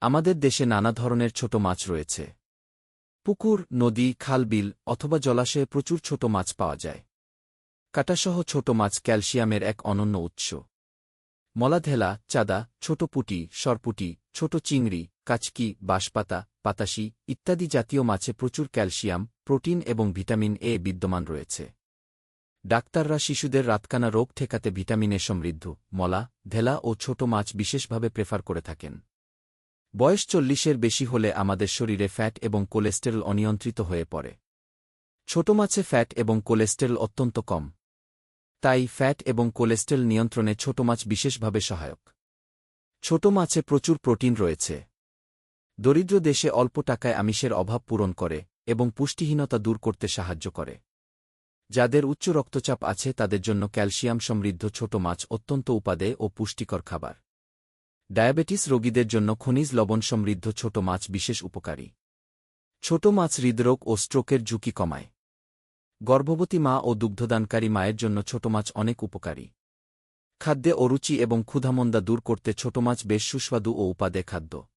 আমাদের দেশে নানা ধরনের ছোট মাছ রয়েছে। পুকুর, নদী, খাল-বিল অথবা জলাশয়ে প্রচুর ছোট মাছ পাওয়া যায়। কাঁটাসহ ছোট মাছ ক্যালসিয়ামের এক অনন্য উৎস। মলাধেলা, চাঁদা, ছোট পুঁটি, সরপুঁটি, ছোট চিংড়ি, কাচকি, বাঁশপাতা, পাতাসি ইত্যাদি জাতীয় মাছে প্রচুর ক্যালসিয়াম, প্রোটিন এবং ভিটামিন এ বিদ্যমান রয়েছে। ডাক্তাররা শিশুদের রাতকানা রোগ ঠেকাতে ভিটামিনে সমৃদ্ধ মলা, ধেলা ও ছোট মাছ বিশেষভাবে প্রেফার করে থাকেন। বয়স ৪০-এর বেশি হলে আমাদের শরীরে ফ্যাট এবং কোলেস্টেরল অনিয়ন্ত্রিত হয়ে পড়ে। ছোট মাছে ফ্যাট এবং কোলেস্টেরল অত্যন্ত কম। তাই ফ্যাট এবং কোলেস্টেরল নিয়ন্ত্রণে ছোট মাছ বিশেষভাবে সহায়ক। ছোট মাছে প্রচুর প্রোটিন রয়েছে। দরিদ্র দেশে অল্প টাকায় আমিষের অভাব পূরণ করে এবং পুষ্টিহীনতা দূর করতে সাহায্য করে। যাদের উচ্চ রক্তচাপ আছে তাদের জন্য ক্যালসিয়াম সমৃদ্ধ ছোট মাছ অত্যন্ত উপাদেয় ও পুষ্টিকর খাবার। ডায়াবেটিস রোগীদের জন্য খনিজ লবণ সমৃদ্ধ ছোট মাছ বিশেষ উপকারী। ছোট মাছ হৃদরোগ ও স্ট্রোকের ঝুঁকি কমায়। গর্ভবতী মা ও দুগ্ধদানকারী মায়ের জন্য ছোট মাছ অনেক উপকারী। খাদ্যে অরুচি এবং ক্ষুধামন্দা দূর করতে ছোট মাছ বেশ সুস্বাদু ও উপাদেয় খাদ্য।